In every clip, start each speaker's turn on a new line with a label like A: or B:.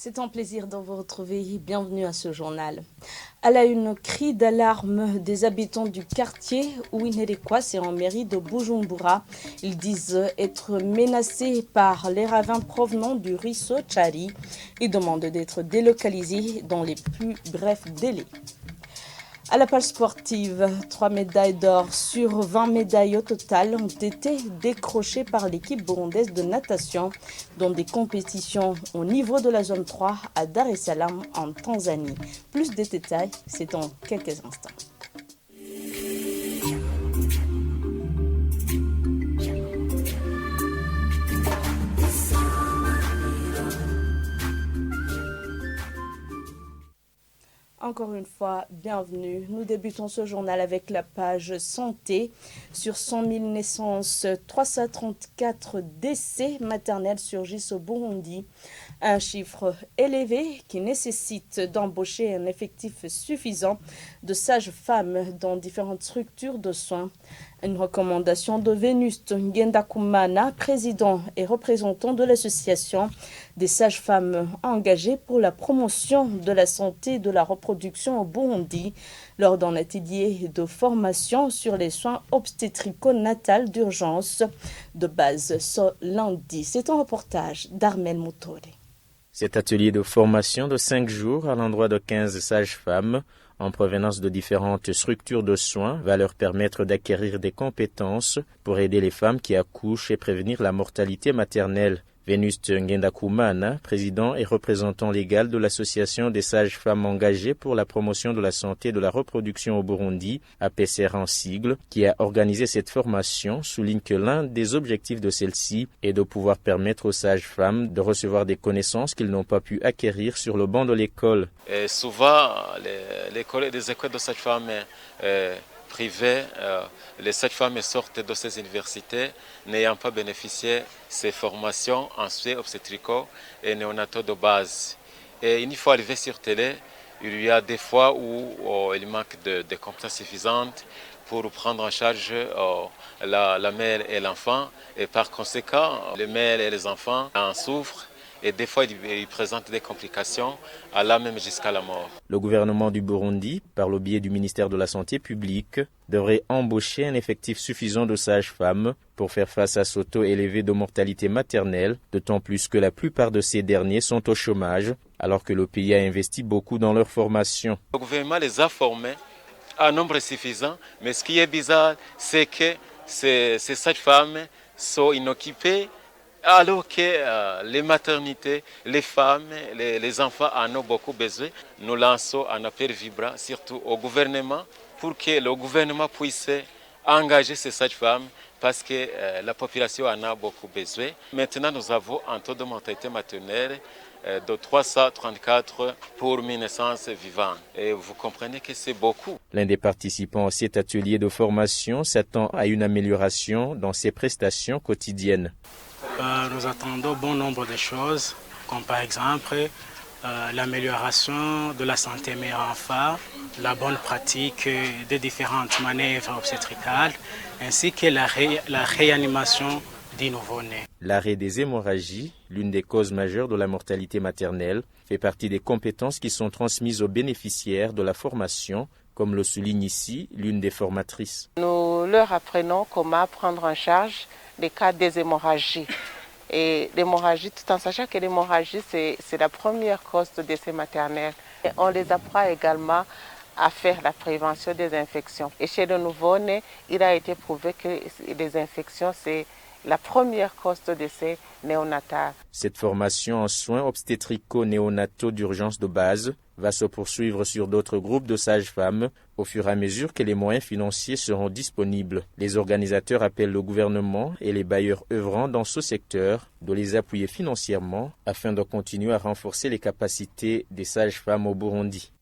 A: C'est un plaisir de vous retrouver. Bienvenue à ce journal. À la une, cri d'alarme des habitants du quartier Ouinerekwa, c'est en mairie de Bujumbura. Ils disent être menacés par les ravins provenant du ruisseau Tchari. Ils demandent d'être délocalisés dans les plus brefs délais. À la page sportive, 3 médailles d'or sur 20 médailles au total ont été décrochées par l'équipe burundaise de natation dans des compétitions au niveau de la zone 3 à Dar es Salaam en Tanzanie. Plus de détails, c'est dans quelques instants. Encore une fois, bienvenue. Nous débutons ce journal avec la page santé. Sur 100 000 naissances, 334 décès maternels surgissent au Burundi. Un chiffre élevé qui nécessite d'embaucher un effectif suffisant de sages-femmes dans différentes structures de soins. Une recommandation de Venuste Ngendakumana, président et représentant de l'association des sages-femmes engagées pour la promotion de la santé et de la reproduction au Burundi, lors d'un atelier de formation sur les soins obstétrico-natals d'urgence de base ce lundi. C'est un reportage d'Armel Moutore.
B: Cet atelier de formation de 5 jours à l'endroit de 15 sages-femmes en provenance de différentes structures de soins va leur permettre d'acquérir des compétences pour aider les femmes qui accouchent et prévenir la mortalité maternelle. Venuste Ngendakumana, président et représentant légal de l'association des sages-femmes engagées pour la promotion de la santé et de la reproduction au Burundi, APCR en sigle, qui a organisé cette formation, souligne que l'un des objectifs de celle-ci est de pouvoir permettre aux sages-femmes de recevoir des connaissances qu'ils n'ont pas pu acquérir sur le banc de l'école.
C: Et souvent, les écoles de sages-femmes privées, les sages-femmes sortent de ces universités n'ayant pas bénéficié de ces formations en soins obstétricaux et néonataux de base. Et une fois arrivé sur télé, il y a des fois où il manque de compétences suffisantes pour prendre en charge la mère et l'enfant. Et par conséquent, les mères et les enfants en souffrent. Et des fois, ils présentent des complications, allant même jusqu'à la mort.
B: Le gouvernement du Burundi, par le biais du ministère de la Santé publique, devrait embaucher un effectif suffisant de sages-femmes pour faire face à ce taux élevé de mortalité maternelle, d'autant plus que la plupart de ces derniers sont au chômage, alors que le pays a investi beaucoup dans leur formation.
C: Le gouvernement les a formés en nombre suffisant, mais ce qui est bizarre, c'est que ces sages-femmes sont inoccupées, alors que les maternités, les femmes, les enfants en ont beaucoup besoin. Nous lançons un appel vibrant, surtout au gouvernement, pour que le gouvernement puisse engager ces sages-femmes parce que la population en a beaucoup besoin. Maintenant, nous avons un taux de mortalité maternelle de 334 pour 1000 naissances vivantes. Et vous comprenez que c'est beaucoup.
B: L'un des participants à cet atelier de formation s'attend à une amélioration dans ses prestations quotidiennes.
D: Nous attendons bon nombre de choses, comme par exemple l'amélioration de la santé mère-enfant, la bonne pratique des différentes manœuvres obstétricales, ainsi que la réanimation des nouveau-nés.
B: L'arrêt des hémorragies, l'une des causes majeures de la mortalité maternelle, fait partie des compétences qui sont transmises aux bénéficiaires de la formation, comme le souligne ici l'une des formatrices.
E: Nous leur apprenons comment prendre en charge les cas des hémorragies. Et l'hémorragie, tout en sachant que l'hémorragie, c'est la première cause de décès maternel. Et on les apprend également à faire la prévention des infections. Et chez le nouveau-né, il a été prouvé que les infections, c'est la première cause de décès néonatal.
B: Cette formation en soins obstétrico-néonataux d'urgence de base va se poursuivre sur d'autres groupes de sages-femmes au fur et à mesure que les moyens financiers seront disponibles. Les organisateurs appellent le gouvernement et les bailleurs œuvrant dans ce secteur de les appuyer financièrement afin de continuer à renforcer les capacités des sages-femmes au Burundi.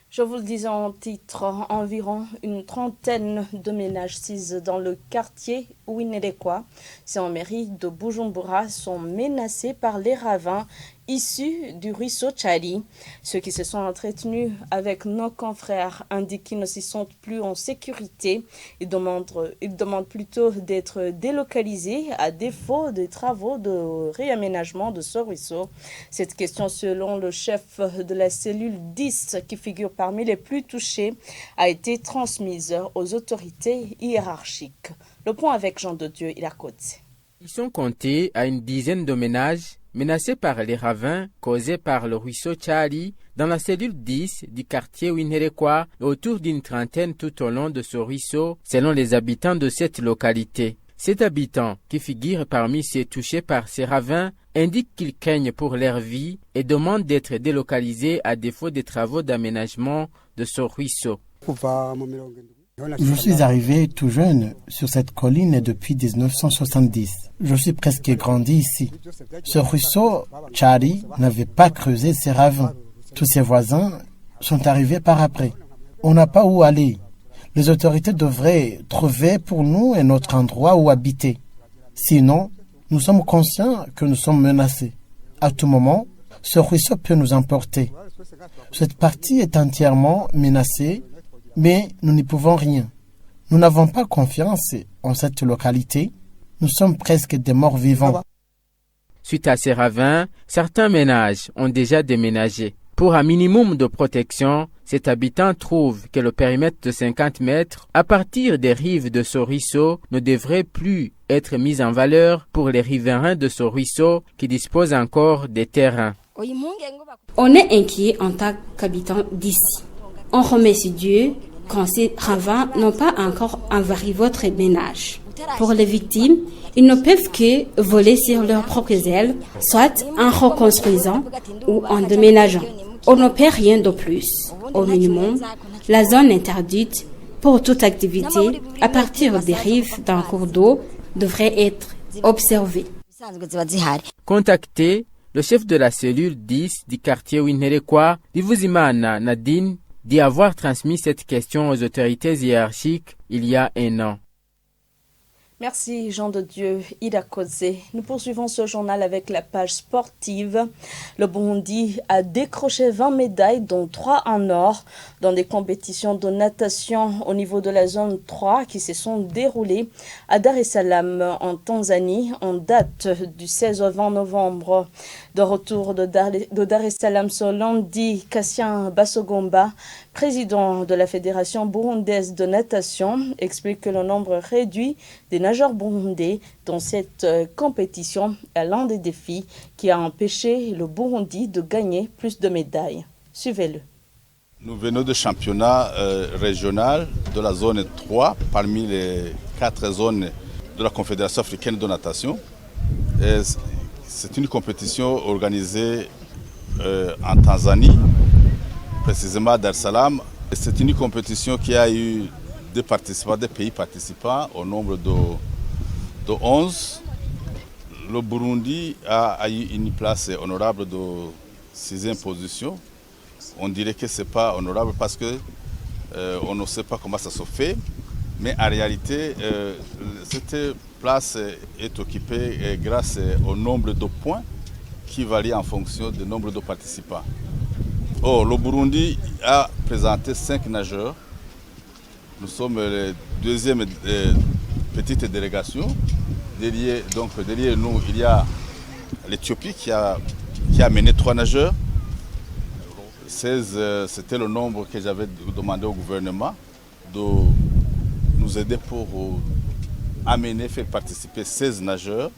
A: Je vous le disais en titre, environ une trentaine de ménages sises dans le quartier Ouinerekwa, c'est en mairie de Bujumbura, sont menacés par les ravins issus du ruisseau Tchali. Ceux qui se sont entretenus avec nos confrères indiquent qu'ils ne s'y sentent plus en sécurité. Ils demandent plutôt d'être délocalisés à défaut des travaux de réaménagement de ce ruisseau. Cette question, selon le chef de la cellule 10, qui figure parmi les plus touchés, a été transmise aux autorités hiérarchiques. Le point avec Jean de Dieu, il a côté.
F: Ils sont comptés à une dizaine de ménages menacés par les ravins causés par le ruisseau Tchali dans la cellule 10 du quartier Winherekwa et autour d'une trentaine tout au long de ce ruisseau, selon les habitants de cette localité. Cet habitant, qui figure parmi ceux touchés par ces ravins, indique qu'ils craignent pour leur vie et demandent d'être délocalisés à défaut des travaux d'aménagement de ce ruisseau.
G: Je suis arrivé tout jeune sur cette colline depuis 1970. Je suis presque grandi ici. Ce ruisseau, Tchali, n'avait pas creusé ses ravins. Tous ses voisins sont arrivés par après. On n'a pas où aller. Les autorités devraient trouver pour nous un autre endroit où habiter. Sinon, nous sommes conscients que nous sommes menacés. À tout moment, ce ruisseau peut nous emporter. Cette partie est entièrement menacée, mais nous n'y pouvons rien. Nous n'avons pas confiance en cette localité. Nous sommes presque des morts vivants.
F: Suite à ces ravins, certains ménages ont déjà déménagé. Pour un minimum de protection, cet habitant trouve que le périmètre de 50 mètres à partir des rives de ce ruisseau ne devrait plus être mis en valeur pour les riverains de ce ruisseau qui disposent encore des terrains.
H: On est inquiet en tant qu'habitants d'ici. On remercie Dieu quand ces ravins n'ont pas encore envahi votre ménage. Pour les victimes, ils ne peuvent que voler sur leurs propres ailes, soit en reconstruisant ou en déménageant. On ne paie rien de plus. Au minimum, la zone interdite pour toute activité à partir des rives d'un cours d'eau devrait être observée.
F: Contacté, le chef de la cellule 10 du quartier Winherekwa, Divuzimana Nadine, dit avoir transmis cette question aux autorités hiérarchiques il y a un an.
A: Merci Jean de Dieu, Ida Kozé. Nous poursuivons ce journal avec la page sportive. Le Burundi a décroché 20 médailles, dont 3 en or, dans des compétitions de natation au niveau de la zone 3 qui se sont déroulées à Dar es Salaam en Tanzanie en date du 16 au 20 novembre. De retour de Dar es Salaam ce lundi, Cassien Bassogomba, président de la Fédération burundaise de natation, explique que le nombre réduit des nageurs burundais dans cette compétition est l'un des défis qui a empêché le Burundi de gagner plus de médailles. Suivez-le.
I: Nous venons de championnat régional de la zone 3, parmi les 4 zones de la Confédération africaine de natation. C'est une compétition organisée en Tanzanie, précisément à Dar es Salaam. C'est une compétition qui a eu des pays participants au nombre de 11. Le Burundi a eu une place honorable de 6e position. On dirait que ce n'est pas honorable parce qu'on ne sait pas comment ça se fait. Mais en réalité, cette place est occupée grâce au nombre de points qui varie en fonction du nombre de participants. Oh, le Burundi a présenté 5 nageurs. Nous sommes la deuxième petite délégation. Derrière nous, il y a l'Éthiopie qui a amené 3 nageurs. 16, c'était le nombre que j'avais demandé au gouvernement de nous aider pour faire participer 16 nageurs.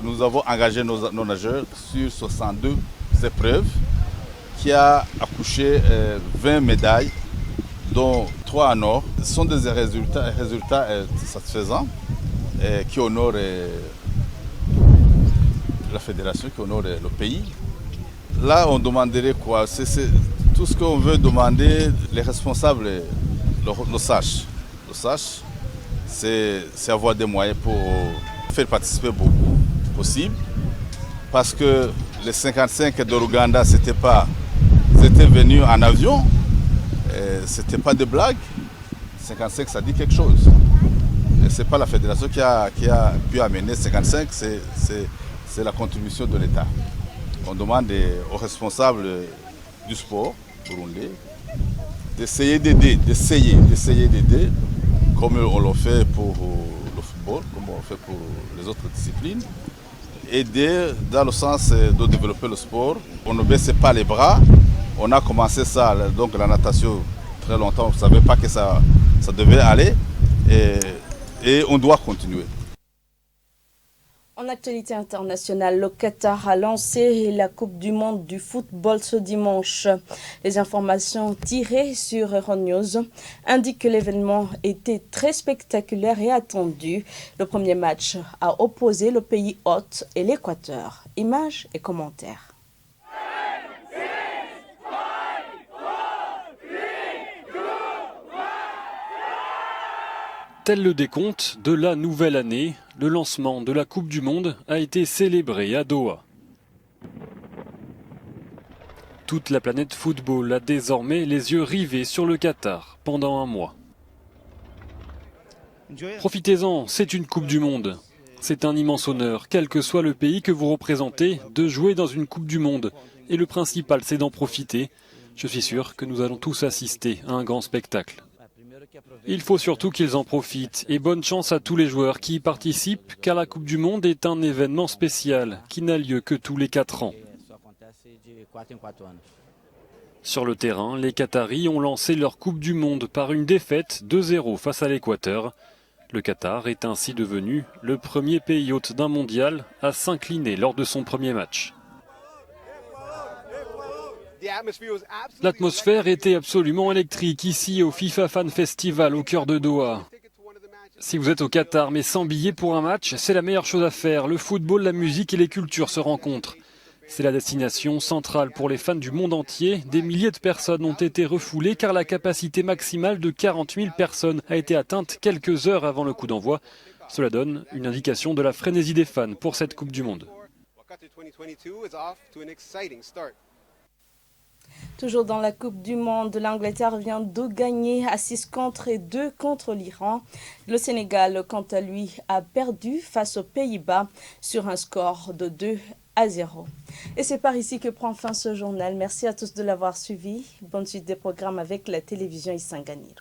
I: Nous avons engagé nos nageurs sur 62 épreuves qui a accouché 20 médailles, dont 3 en or. Ce sont des résultats satisfaisants qui honorent la fédération, qui honorent le pays. Là, on demanderait quoi? C'est tout ce qu'on veut demander, les responsables le sachent. Le sachent, c'est avoir des moyens pour faire participer beaucoup possible. Parce que les 55 de l'Ouganda, c'était venu en avion, c'était pas de blague. 55, ça dit quelque chose. Et c'est pas la fédération qui a pu amener 55, c'est la contribution de l'État. On demande aux responsables du sport burundais d'essayer d'aider, comme on le fait pour le football, comme on le fait pour les autres disciplines. Aider dans le sens de développer le sport. On ne baissait pas les bras. On a commencé ça, donc la natation, très longtemps. On ne savait pas que ça devait aller. Et on doit continuer.
A: En actualité internationale, le Qatar a lancé la Coupe du monde du football ce dimanche. Les informations tirées sur Euronews indiquent que l'événement était très spectaculaire et attendu. Le premier match a opposé le pays hôte et l'Équateur. Images et commentaires.
J: Tel le décompte de la nouvelle année, le lancement de la Coupe du Monde a été célébré à Doha. Toute la planète football a désormais les yeux rivés sur le Qatar pendant un mois. Profitez-en, c'est une Coupe du Monde. C'est un immense honneur, quel que soit le pays que vous représentez, de jouer dans une Coupe du Monde. Et le principal, c'est d'en profiter. Je suis sûr que nous allons tous assister à un grand spectacle. Il faut surtout qu'ils en profitent et bonne chance à tous les joueurs qui y participent car la Coupe du Monde est un événement spécial qui n'a lieu que tous les 4 ans. Sur le terrain, les Qataris ont lancé leur Coupe du Monde par une défaite 2-0 face à l'Équateur. Le Qatar est ainsi devenu le premier pays hôte d'un mondial à s'incliner lors de son premier match. L'atmosphère était absolument électrique ici au FIFA Fan Festival au cœur de Doha. Si vous êtes au Qatar mais sans billet pour un match, c'est la meilleure chose à faire. Le football, la musique et les cultures se rencontrent. C'est la destination centrale pour les fans du monde entier. Des milliers de personnes ont été refoulées car la capacité maximale de 40 000 personnes a été atteinte quelques heures avant le coup d'envoi. Cela donne une indication de la frénésie des fans pour cette Coupe du Monde.
A: Toujours dans la Coupe du Monde, l'Angleterre vient de gagner à 6 contre et 2 contre l'Iran. Le Sénégal, quant à lui, a perdu face aux Pays-Bas sur un score de 2-0. Et c'est par ici que prend fin ce journal. Merci à tous de l'avoir suivi. Bonne suite des programmes avec la télévision Isanganiro.